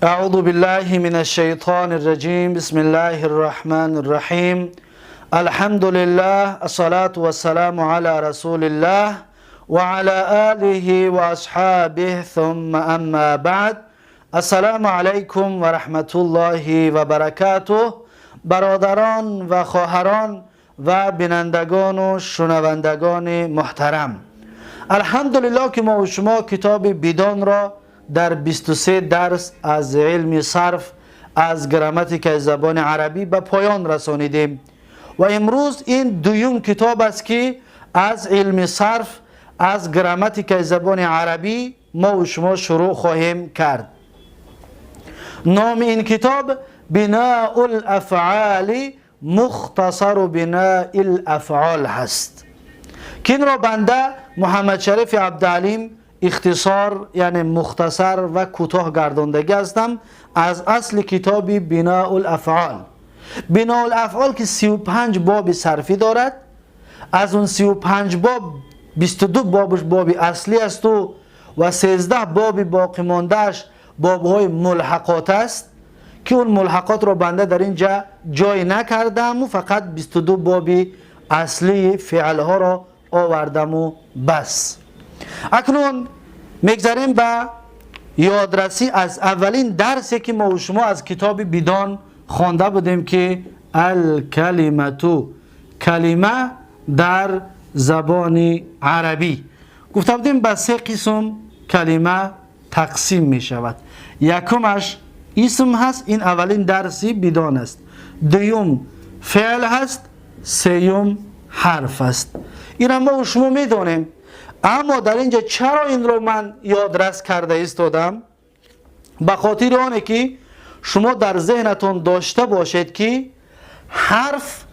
أعوذ بالله من الشيطان الرجيم بسم الله الرحمن الرحيم الحمد لله الصلاة والسلام على رسول الله وعلى آله وأصحابه ثم أما بعد السلام عليكم ورحمة الله وبركاته برادران و خواهران و بینندگان و شنوندگان محترم، الحمدلله که ما و شما کتاب بیدان را در 23 درس از علم صرف از گراماتیک زبان عربی به پایان رسانیدیم و امروز این دوم کتاب است که از علم صرف از گراماتیک زبان عربی ما و شما شروع خواهیم کرد. نام این کتاب بناء الافعال مختصر بناء الافعال هست که این را بنده محمد شریف عبدالعلیم اختصار یعنی مختصر و کوتاه گرداندگی هستم از اصل کتابی بناء الافعال. بناء الافعال که 35 باب صرفی دارد، از اون 35 باب 22 بابش باب اصلی است و 13 باب باقی ماندهش بابهای ملحقات است که اون ملحقات را بنده در اینجا جای نکردم و فقط 22 باب اصلی فعلها را آوردم و بس. اکنون میگذاریم به یادرسی از اولین درسی که ما و شما از کتاب بیدان خوانده بودیم که الکلمتو، کلمه در زبان عربی. گفته بودیم به 3 قسم کلمه تقسیم می شود. یکمش اسم هست، این اولین درسی بیدان است. دوم فعل هست، سوم حرف است. این ما و شما می دانیم، اما در اینجا چرا این رو من یادرس کرده ایستادم؟ به خاطر آنه که شما در ذهنتون داشته باشید که حرف،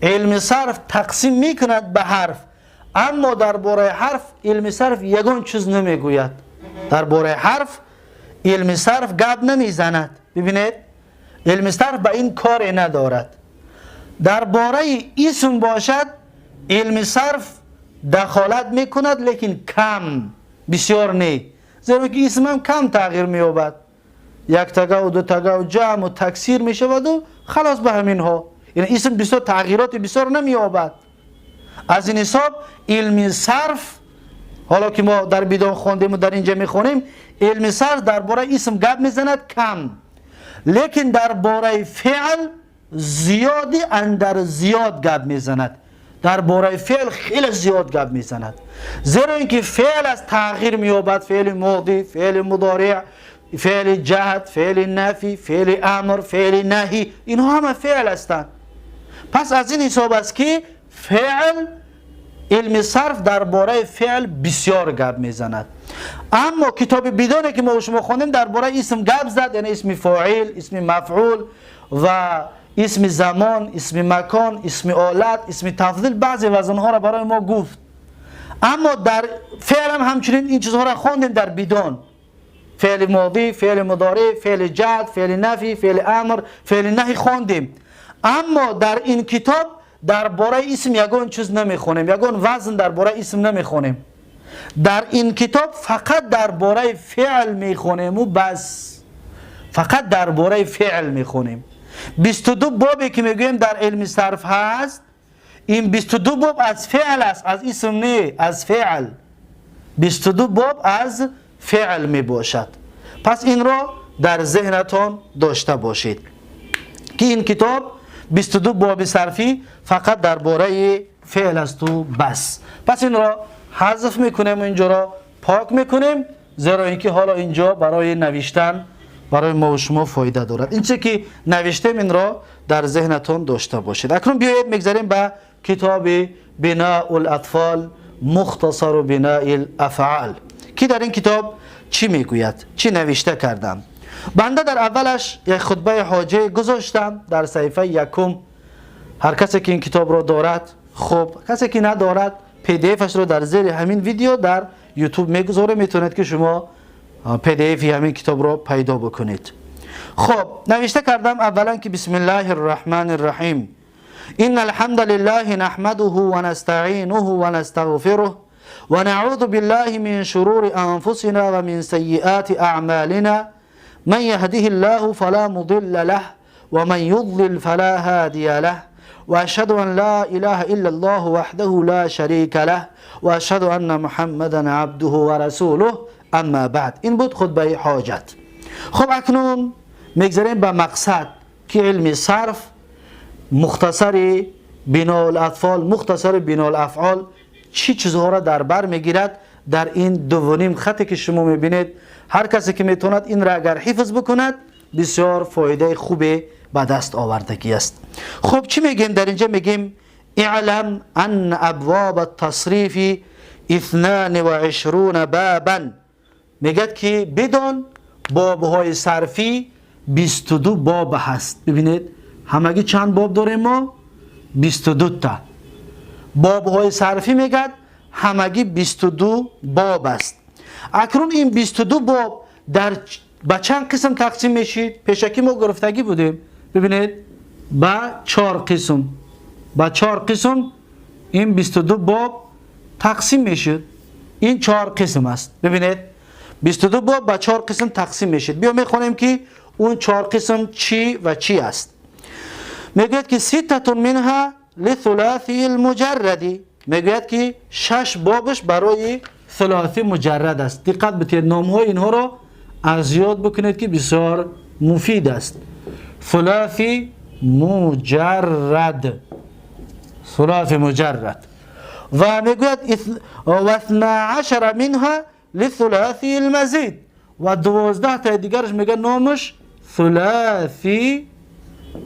علم صرف تقسیم می کند به حرف، اما درباره حرف علم صرف یگان چیز نمیگوید. درباره حرف علم صرف گپ نمیزند. ببینید علم صرف به این کار ندارد. درباره اسم باشد علم صرف دخالت میکند، لیکن کم، بسیار نه، زیرا که اسم هم کم تغییر مییابد. یک تگه و دو تگه و جمع و تکسیر میشود و خلاص به همین ها. یعنی اسم بسیار تغییرات بسیار نمییابد. از این حساب علم صرف، حالا که ما در بیدان خواندیم و در اینجا میخونیم، علم صرف درباره اسم گپ میزند کم، لیکن درباره فعل زیادی اندر زیاد گپ میزند. درباره فعل خیلی زیاد گپ میزند، زیرا اینکه فعل از تغییر مییابد. فعل ماضی، فعل مضارع، فعل جهد، فعل نفی، فعل امر، فعل نهی، اینها همه فعل هستند. پس از این حساب است که فعل، علم صرف درباره فعل بسیار گپ میزند. اما کتاب بیدانه که ما شما خواندیم درباره اسم گپ زد، یعنی اسم فاعل، اسم مفعول و اسم زمان، اسم مکان، اسم آلت، اسم تفضیل، بعضی وزنها را برای ما گفت. اما در فعل هم همچنین این چیزها را خواندیم در بیدان. فعل ماضی، فعل مضارع، فعل جهد، فعل نفی، فعل امر، فعل نهی خواندیم. اما در این کتاب درباره اسم یگان چیز نمیخونیم، یگان وزن درباره اسم نمیخونیم. در این کتاب فقط درباره فعل میخونیم و بس. فقط درباره فعل میخونیم. 22 بابی که میگویم در علم صرف هست، این 22 باب از فعل است، از اسم نه، از فعل. 22 باب از فعل می باشد. پس این را در ذهنتان داشته باشید که این کتاب 22 باب صرفی فقط درباره فعل است و بس. پس این را حذف میکنیم و اینجا را پاک میکنیم، زیرا اینکه حالا اینجا برای نوشتن برای ما و شما فایده دارد. این چه که نوشتیم این را در ذهنتون داشته باشید. اکنون بیایید میگذاریم به کتاب بناء الاطفال مختصر بناء الافعال که در این کتاب چی میگوید، چی نوشته کردم. بنده در اولش یک خطبه حاجه گذاشتم در صفحه یکم. هر کسی که این کتاب را دارد خوب، کسی که ندارد پی دی افش رو در زیر همین ویدیو در یوتیوب میگذاره، میتونید که شما پی دی افی همین کتاب رو پیدا بکنید. خب نوشته کردم اولا که بسم الله الرحمن الرحیم ان الحمد لله نحمده و نستعینه و نستغفره و نعوذ بالله من شرور انفسنا و من سیئات اعمالنا من یهده الله فلا مضل له و من یضلل فلا هادی له و اشهد ان لا اله الا الله وحده لا شریک له و اشهد ان محمدا عبده و رسوله. اما بعد. این بود خطبه حاجت. خب اکنون میگذاریم به مقصد که علم صرف مختصر بنا الاطفال، مختصر بنا الافعال چی چیزها را در بر میگیرد. در این دوونیم خطی که شما میبینید، هر کسی که میتوند این را اگر حفظ بکند بسیار فایده خوبی به دست آوردگی است. خب چی میگیم در اینجا؟ میگیم اعلم ان ابواب التصریف 22 بابا. میگد که بدان بابهای صرفی 22 باب هست. ببینید همگی چند باب داریم ما؟ 22 تا. بابهای صرفی میگد همگی 22 باب است. اکنون این 22 باب در به چند قسم تقسیم میشید؟ پیشکی ما گرفتگی بودیم. ببینید به 4 قسم، به 4 قسم این 22 باب تقسیم میشد. این 4 قسم است. ببینید 22 باب به 4 قسم تقسیم میشد. بیا میخونیم که اون 4 قسم چی و چی است. میگوید که 6 منها لثلاثی المجردی. میگوید که 6 بابش برای ثلاثی مجرد است. دقت بتید نامهای اینها را از یاد بکنید که بسیار مفید است. ثلاثی مجرد، ثلاثی مجرد. و میگوید و 12 منها لثلاثی المزید. و 12 تا دیگرش میگه نامش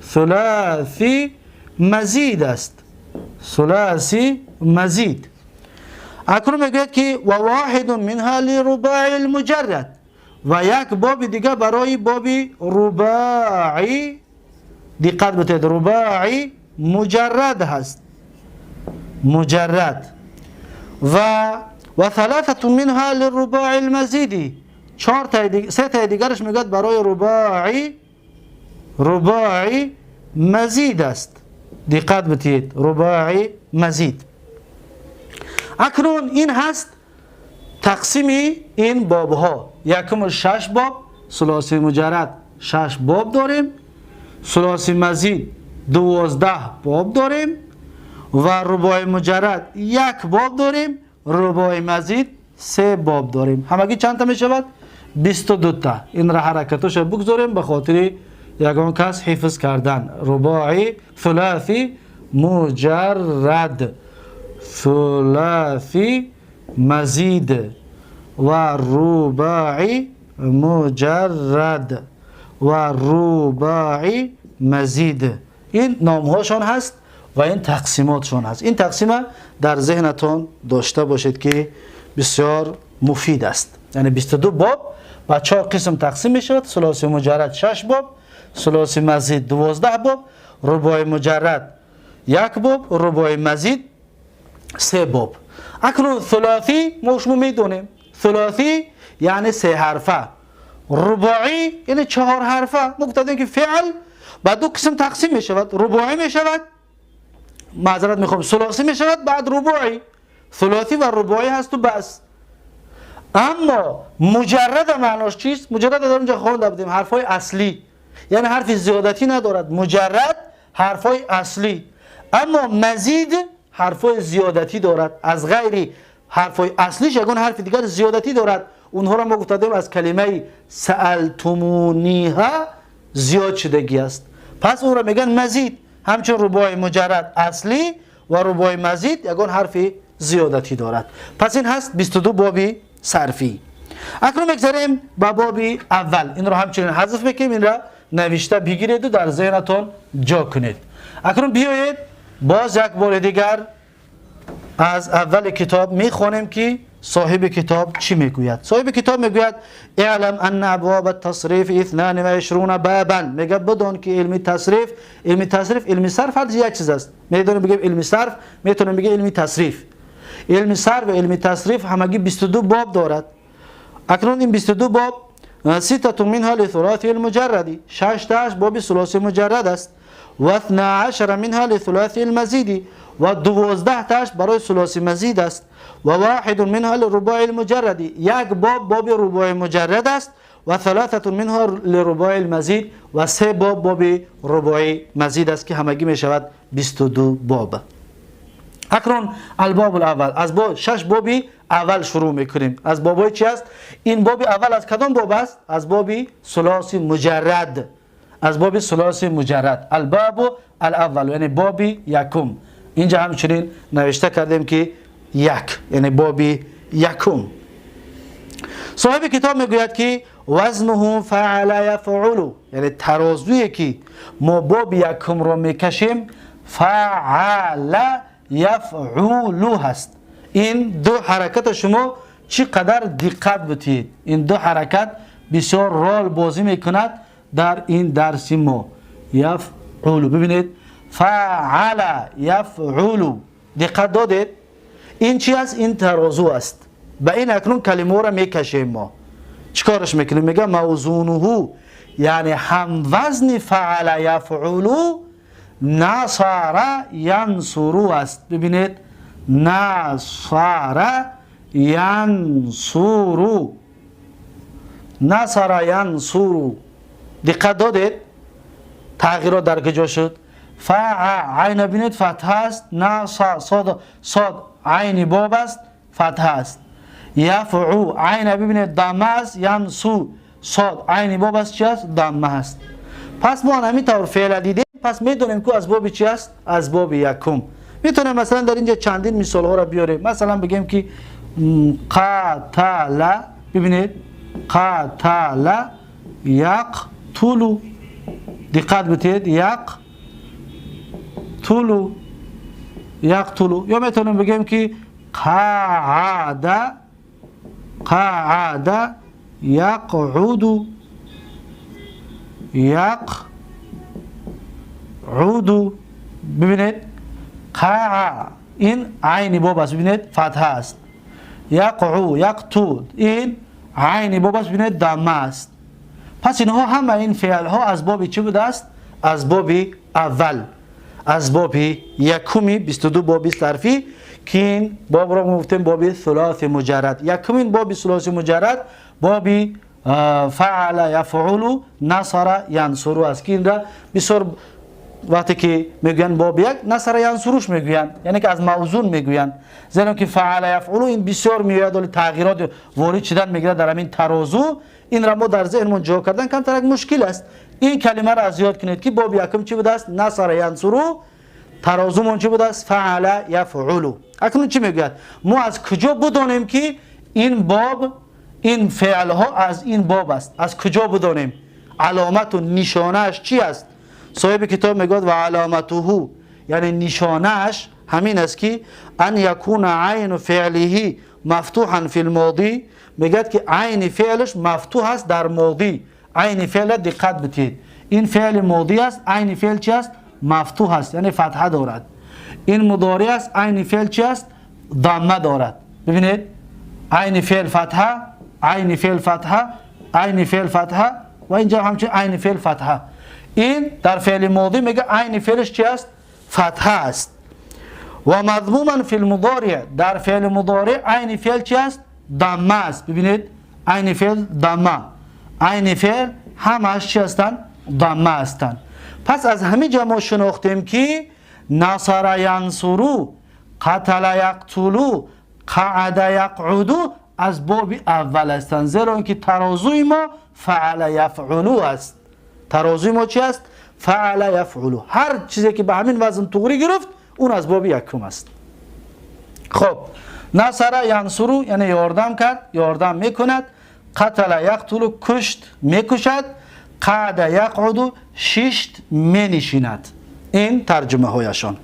ثلاثی مزید است. ثلاثی مزید. اکنون میگوید که و 1 منها لرباعی المجرد. و یک باب دیگه برای باب رباعی. دقت بتید رباعی مجرد هست، مجرد. و 3 منها للرباعی المزیدی. 3 تا دیگرش میگوید برای رباعی مزید است. دقت بتید رباعی مزید. اکنون این هست تقسیم این باب ها. یکم 6 باب، ثلاثی مجرد 6 باب داریم، ثلاثی مزید 12 باب داریم و رباعی مجرد 1 باب داریم، رباعی مزید 3 باب داریم. همگی چند تا می شود؟ 22 تا. این را حرکتش بگذاریم به خاطر یگان کس حفظ کردن. رباعی ثلاثی مجرد، ثلاثی مزید و رباعی مجرد و رباعی مزید. این نام هاشون هست و این تقسیماتشون هست. این تقسیم در ذهنتون داشته باشید که بسیار مفید است. یعنی 22 باب و 4 قسم تقسیم می شود. ثلاثی مجرد 6 باب، ثلاثی مزید 12 باب، رباعی مجرد 1 باب، رباعی مزید 3 باب. اکنون ثلاثی ما شما میدونیم، ثلاثی یعنی 3 حرفه، رباعی یعنی 4 حرفه. مقتضی که فعل بعد 2 قسم تقسیم می شود. رباعی می شود، معذرت میخوام، ثلاثی می شود بعد رباعی. ثلاثی و رباعی هست و بس. اما مجرد معناش چیست؟ مجرد در اونجا خوانده بودیم حرفای اصلی، یعنی حرف زیادتی ندارد. مجرد حرفای اصلی، اما مزید حرفای زیادتی دارد. از غیر حرفای اصلیش یگان حرف دیگر زیادتی دارد. اونها را ما گفتیم از کلمه سألتمونیها زیاد شدگی است. پس اون را میگن مزید. همچون رباعی مجرد اصلی و رباعی مزید یگان حرف زیادتی دارد. پس این هست 22 بابی صرفی. اکنون میگذاریم به باب اول. این را همچنین حذف بکنیم، این را نوشته بگیرید و در ذهنتون جا کنید. اکنون بیایید باز یک بار دیگر از اول کتاب میخوانیم که صاحب کتاب چی میگوید. صاحب کتاب میگوید اعلم ان ابواب التصریف 22 بابا. میگه بدون که علم تصریف، علم صرف هر یک چیز است. میدونیم بگیم علم صرف، میتونیم بگیم علم تصریف. علم صرف و علم تصریف همگی 22 باب دارد. اکنون این 22 باب 6 منها لثلاثی المجردی، 6 تاش باب ثلاثی مجرد است. و 12 منها لثلاثی المزیدی، و 12 تاش برای ثلاثی مزید است. و 1 منها لرباعی المجردی، 1 باب باب رباعی مجرد است. و ثلاثه منها لرباع المزید و 3 باب رباعی مزید است که همگی می شود 22 باب. اکنون الباب الاول از باب 6 بابی اول شروع میکنیم. از بابای چی است؟ این باب اول از کدام باب است؟ از باب ثلاثی مجرد. از باب ثلاثی مجرد الباب الاول یعنی باب یکم. اینجا همچنین نوشته کردیم که یک یعنی باب یکم. صاحب کتاب میگوید که وزنه فعل یفعل یعنی ترازویی که ما باب یکم رو میکشیم فعل یفعل هست. این دو حرکت شما چقدر دقت بتید. این دو حرکت بسیار رول بازی میکند در این درس ما. یفعل ببینید فعل یفعل دقت دادید. این چی است؟ این ترازو است. با این اکنون کلمه را میکشیم. ما چیکارش میکنیم؟ میگه موزونه یعنی هم وزن فعل یفعل نصر ینصرو است. ببینید نصر ینصرو نصر ینصرو دقت دادید تغییرات در کجا شد؟ عین ببینید فتحه است. نصر صاد عین باب است فتحه است. یفعو عین ببینید ضمه است. ینصو صاد عین باب است چی است؟ ضمه است. پس ما همین طور فعل دیدیم. پس میدونیم که از باب چی است؟ از باب یکم. میتونیم مثلا در اینجا چندین مثال ها را بیاریم. مثلا بگیم که قاتل ببینید قاتل یقتل دقت بتید یقتل. یا میتونیم بگیم که قعد یقعد ببینید قع این عین باب است ببینید فتحه است. یقعو یقتو این عین باب است ببینید ضمه است. پس اینها همه این فعل ها از باب چی بوده است؟ از باب اول از باب یکمی 22 باب صرفی که این باب را گفتیم باب ثلاثی مجرد. یکمین باب ثلاثی مجرد باب فعل یفعل نصر ینصرو است که این را بسیار وقتی که میگوین باب یک نصر ینصروش میگوین یعنی که از موزون میگوین. زیرا که فعل یفعل این بسیار میاد ولی تغییرات وارد شدن میگیره در همین ترازو. این را ما در ذهنمون جا کردن کم تر مشکل است. این کلمه را از یاد کنید که باب یکم چی بوده است؟ نصر ینصرو. ترازومون چی بوده است؟ فعل یفعل. اکنون چی میگوید؟ ما از کجا بدانیم که این باب این فعل ها از این باب است؟ از کجا بدانیم؟ علامت و نشانهش چی است؟ صاحب کتاب میگوید و علامته یعنی نشانهش همین است که ان یکون عین فعله مفتوحا فی الماضی. میگوید که عین فعلش مفتوح است در ماضی. عین فعل دقت بتید این فعل ماضی است. عین فعل چی است؟ مفتوح است یعنی فتحه دارد. این مضارع است. عین فعل چی است؟ ضمه دارد. ببینید عین فعل فتحه عین فعل فتحه عین فعل فتحه و اینجا همچنین عین فعل فتحه. این در فعل ماضی میگه عین فعلش چی است؟ فتحه است. و مضموما فی المضارع در فعل مضارع عین فعل چی است؟ ضمه است. ببینید عین فعل ضمه عین فعل همش چی هستند؟ ضمه هستند. پس از همین جا ما شناختیم که نصر ینصرو قتل یقتل قعد یقعد از باب اول هستند. زیرا اینکه ترازوی ما فعل یفعل است. ترازوی ما چی است؟ فعل یفعل. هر چیزی که به همین وزن طوری گرفت اون از باب یکم است. خب نصر ینصرو یعنی یاردم کرد یاردم میکند. قتل یقتل کشت میکشد. قعد یقعد ششت مینشیند. این ترجمه هایشان.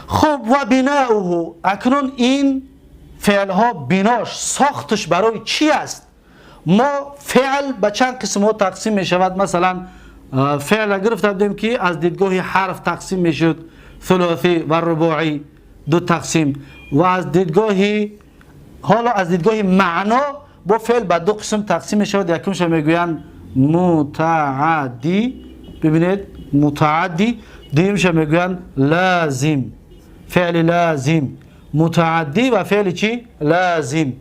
خب و بناؤه اکنون این فعل ها بناش ساختش برای چی است؟ ما فعل به چند قسم ها تقسیم می شود. مثلا فعل را گرفته بودیم که از دیدگاه حرف تقسیم می شد ثلاثی و رباعی دو تقسیم و از دیدگاه حالا از دیدگاه معنا با فعل به دو قسم تقسیم می شود. یکمش میگویند متعدی ببینید متعدی. دویمش میگویند لازم فعل لازم متعدی و فعل چی؟ لازم.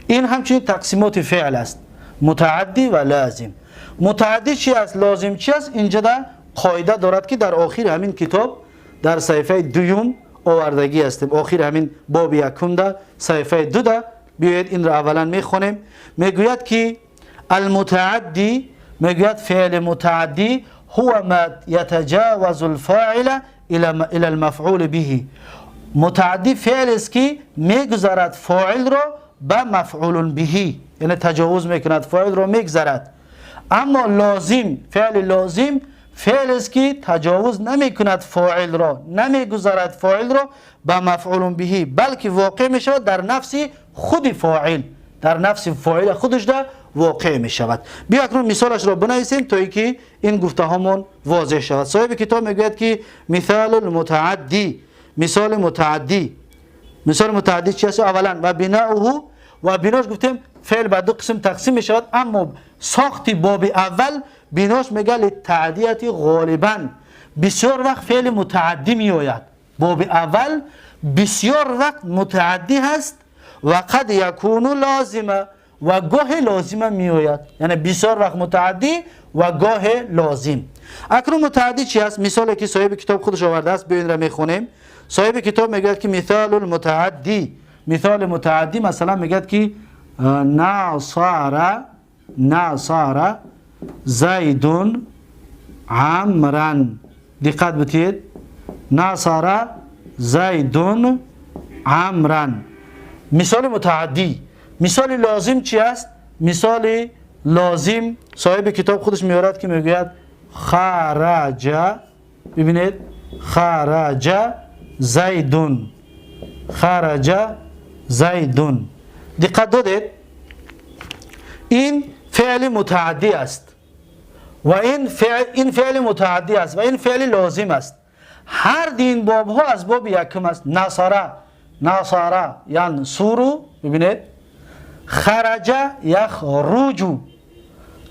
این همچنین تقسیمات فعل است. متعدی و لازم. متعدی چی است؟ لازم چی است؟ اینجا در قاعده دارد که در آخر همین کتاب در صفحه دوم آوردگی هستیم. آخر همین باب یکم در صفحه 2 در بیایید این را اولا میخونیم. میگوید که المتعدی، میگوید فعل متعدی هو ما يتجاوز الفاعل الى المفعول به. متعدی فعل است که میگذرد فاعل را به مفعول به، یعنی تجاوز میکند فاعل را میگذرد. اما لازم، فعل لازم فعل است که تجاوز نمیکند فاعل را، نمیگذرد فاعل را به مفعول به، بلکه واقع میشود در نفس خود فاعل، در نفس فاعل خودش در واقع می شود. بیا اکنون مثالش را بنویسیم تا که این گفته هامون واضح شود. صاحب کتاب میگوید که مثال المتعدی، مثال متعدی، مثال متعدی چی است؟ اولا و بناؤه، و بناش گفتیم فعل به دو قسم تقسیم می شود، اما ساخت باب اول بناش میگه للتعدیت غالبا، بسیار وقت فعل متعدی می آید. باب اول بسیار وقت متعدی هست و قد یکون لازمه، و گاه لازمه می آید، یعنی بسیار وقت متعدی و گاه لازم. اکنون متعدی چی است؟ مثالی که صاحب کتاب خودش آورده است، ببین را میخونیم. صاحب کتاب میگه که مثال المتعدی، مثال متعدی مثلا میگه که ناصر زید عمرا. دقت بتید، ناصر زید عمرا مثال متعدی. مثال لازم چی است؟ مثال لازم صاحب کتاب خودش میارد که میگوید خرج، ببینید خرج زیدون، خرج زیدون. دقت دادید، این فعل متعدی است و این فعل متعدی است و این فعل لازم است. هر دین باب ها از باب یکم است. ناصر ینصورو، ببینید خرج یخرج،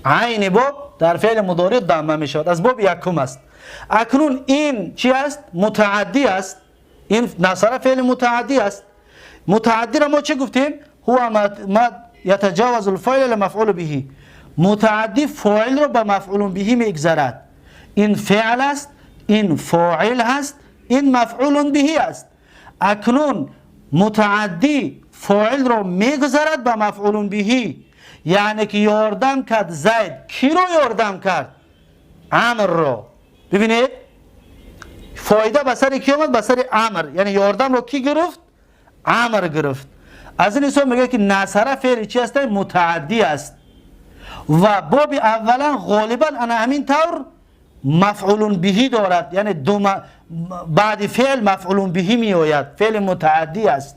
عین باب در فعل مضارع ضمه می شود، از باب یکم است. اکنون این چی است؟ متعدی است. این ناصر فعل متعدی است. متعدی را ما چه گفتیم؟ هو ما یتجاوز الفاعل الى مفعول به. متعدی فاعل را به مفعول به میگذرد. این فعل است، این فاعل است، این مفعول به است. اکنون متعدی فاعل را میگذرد به مفعول به، یعنی که یاردم کرد زید. کی را یاردم کرد؟ عمر را. ببینید فایده به سر کی آمد؟ به سر عمر، یعنی یاردم را کی گرفت؟ عمر گرفت. از این حساب میگه که ناصر فعل چی است؟ متعدی است و باب اولا غالبا انا همین طور مفعول به دارد، یعنی بعد فعل مفعول به می آید، فعل متعدی است.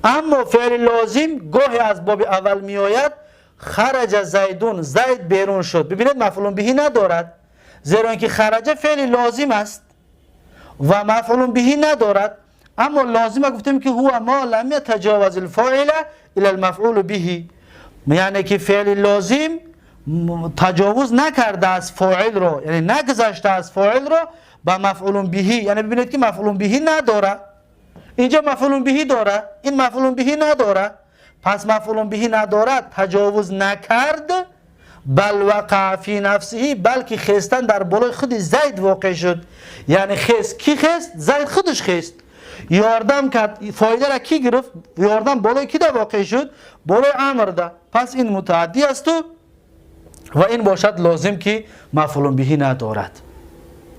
اما فعل لازم گاهی از باب اول می آید. خرج زیدون، زید بیرون شد. ببینید مفعول به ندارد، زیرا اینکه خرج فعل لازم است و مفعول به ندارد. اما لازم گفتیم که هو ما لم یتجاوز الفاعل الى المفعول به، یعنی که فعل لازم تجاوز نکرده از فاعل را، یعنی نگذشته از فاعل را به مفعول به، یعنی ببینید که مفعول به نداره. اینجا مفعول به داره، این مفعول به نداره. پس مفعول به نداره، تجاوز نکرد، بل وقع فی نفسه، بلکه خستن در بالای خود زید واقع شد. یعنی خست، کی خست؟ زید خودش خست. یاردم کرد، فایده را کی گرفت؟ یاردم بالای کی دا واقع شد؟ بالای عمر دا. پس این متعدی است و این باشد لازم که مفعول به ندارد.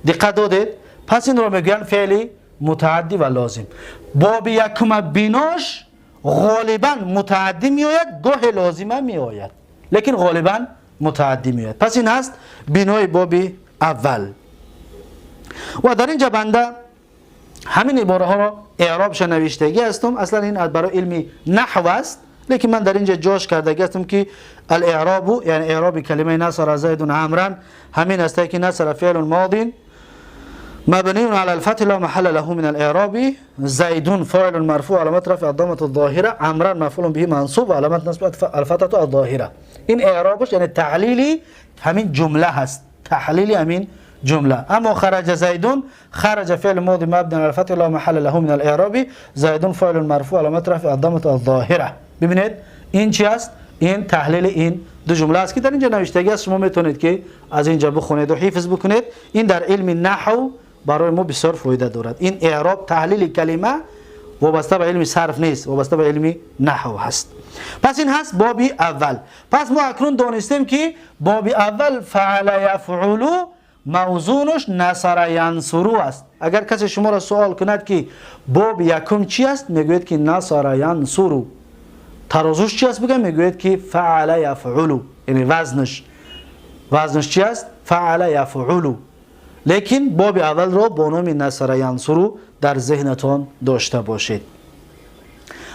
دقت دادید؟ پس این رو میگن فعل متعدی و لازم. باب یکم بناش غالبا متعدی می آید، گاه لازمه می آید، لیکن غالبا متعدی می آید. پس این هست بنای باب اول. و در اینجا بنده همین عباره ها را اعرابش نوشتگی هستم. اصلا این برای علم نحو است، لیکن من در اینجا جاش کردگی هستم که الاعراب، یعنی اعراب کلمه نصر زید عمرا همین است که نصر فعل ماض مبني على الفتح لا محل له من الاعراب، زيد فاعل مرفوع علامه رفع الضمه الظاهره، عمرا مفعول به منصوب علامه نصب الفتحه الظاهره. این اعرابش یعنی تعلیلی همین جمله هست، تحلیلی همین جمله. اما خرج زيد، خرج فعل ماضي مبني على الفتح لا محل له من الاعراب، زيد فاعل مرفوع علامه رفع الضمه الظاهره. ببینید این چی است؟ این تحلیل این دو جمله است که در اینجا نوشتگی است. شما میتونید که از اینجا بخونید و حفظ بکنید. این در علم نحو برای ما بسیار فایده دارد. این اعراب تحلیل کلمه وابسته به علم صرف نیست، وابسته به علم نحو هست. پس این هست باب اول. پس ما اکنون دانستیم که باب اول فعل یفعل موزونش نصر ینصرو است. اگر کسی شما را سوال کند که باب یکم چی است، میگوید که نصر ینصرو. ترازوش چی است بگم، میگوید که فعل یفعل، یعنی وزنش چی است، فعل یفعل. لیکن باب اول را با نام نصر ینصرو در ذهنتان داشته باشید.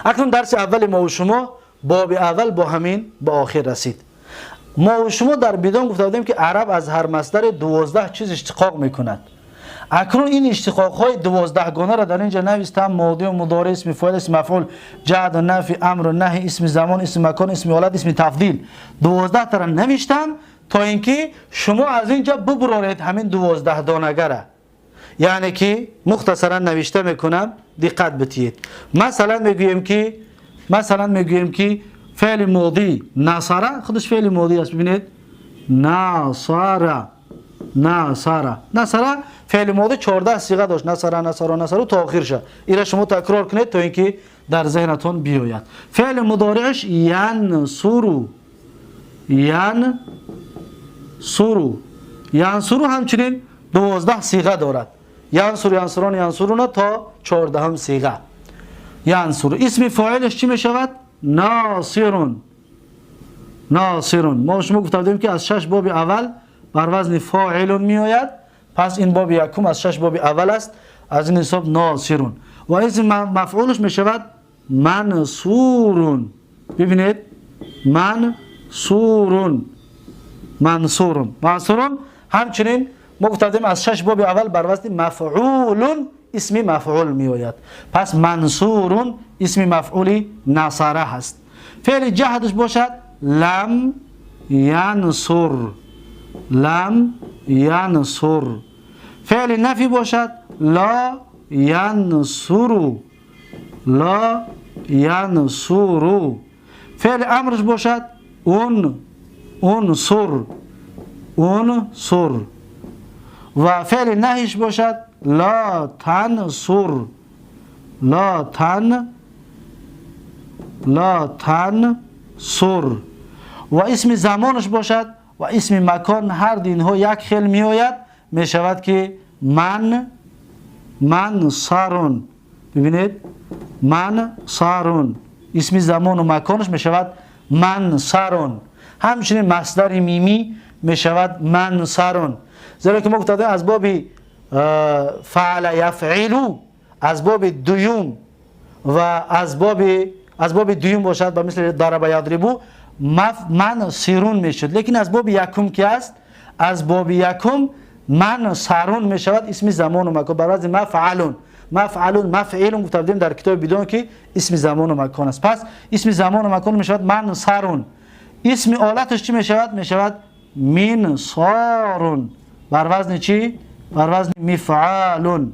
اکنون درس اول ما و شما باب اول با همین به آخر رسید. ما و شما در بدان گفته بودیم که عرب از هر مصدر 12 چیز اشتقاق میکند. اکنون این اشتقاق های 12 گانه را در اینجا نوشتم: ماضی و مضارع، اسم فاعل، اسم مفعول، جهد و نفی، امر و نهی، اسم زمان، اسم مکان، اسم حالت، اسم تفضیل. 12 تا را نوشتم تا اینکه شما از اینجا ببرید همین 12 دانگه را. یعنی که مختصرا نوشته میکنم، دقت بتید. مثلا میگویم که فعل ماضی نصره، خودش فعل ماضی است. ببینید نصره فعل ماضی 14 صیغه داشت، نصره تا آخر شد. این را شما تکرار کنید تا اینکه در ذهنتون بیاید. فعل مضارعش ینصرو همچنین 12 صیغه دارد. ینصرون ینصرون تا 14 صیغه. ینصرو. اسم فاعلش چی می شود؟ ناصرون. ما شما گفته بودیم که از 6 باب اول بر وزن فاعلون می آید. پس این باب یکم از 6 باب اول است، از این حساب ناصرون. و اسم مفعولش می شود منصورون. ببینید منصورون همچنین ما گفته بودیم از 6 باب اول بر وزن مفعولون اسم مفعول می آید. پس منصورون اسم مفعول نصره هست. فعل جهدش باشد لم ینصر. فعل نفی باشد لا ینصر. فعل امرش باشد انصر. و فعل نهیش باشد لا تنصر. و اسم زمانش باشد و اسم مکان، هر دینها یک خیل می آید، می شود که منصرون. ببینید منصرون اسم زمان و مکانش می شود منصرون. همچنین مصدر میمی می شود منصرون. زیرا که ما گفتیم از باب فعل یفعلو، از باب دوم و از باب دوم باشد به مثل ضرب یضربو منصرون می شد. لیکن از باب یکم که است، از باب یکم منصرون می شود اسم زمان و مکان بر وزن مفعلون گفته بودیم در کتاب بدون که اسم زمان و مکان است. پس اسم زمان و مکان می شود منصرون. اسم آلتش چی می شود؟ می شود منصارون. بر وزن چی؟ بر وزن مفعالون.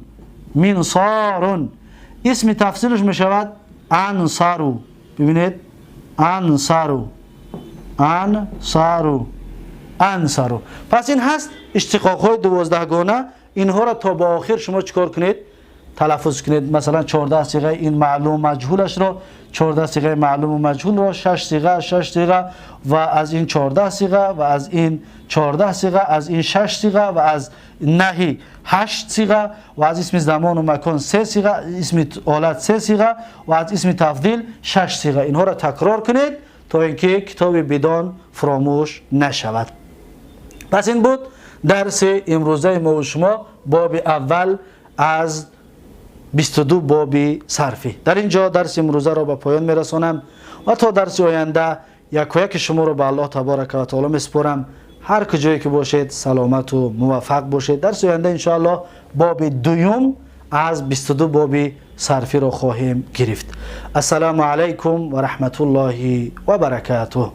منصارون. اسم تفسیرش می شود انصارو. ببینید انصارو. پس این هست اشتقاق‌های 12 گانه. اینها را تا به آخر شما چیکار کنید؟ تلفظ کنید. مثلا 14 صیغه این معلوم مجهولش را، 14 صیغه معلوم و مجهول را، 6 صیغه و از این 14 صیغه و از این 14 صیغه، از این 6 صیغه و از نهی 8 صیغه و از اسم زمان و مکان 3 صیغه، اسم حالت 3 صیغه و از اسم تفضیل 6 صیغه. اینها را تکرار کنید تا اینکه کتاب بدان فراموش نشود. پس این بود درس امروزه ما و شما، باب اول از 22 باب صرفی. در اینجا درس امروزه را به پایان میرسانم و تا درس آینده یک شما را به الله تبارک و تعالی میسپارم. هر کجایی که باشید سلامت و موفق باشید. درس آینده ان شاء الله باب دوم از 22 باب صرفی را خواهیم گرفت. السلام علیکم و رحمت الله و برکاته.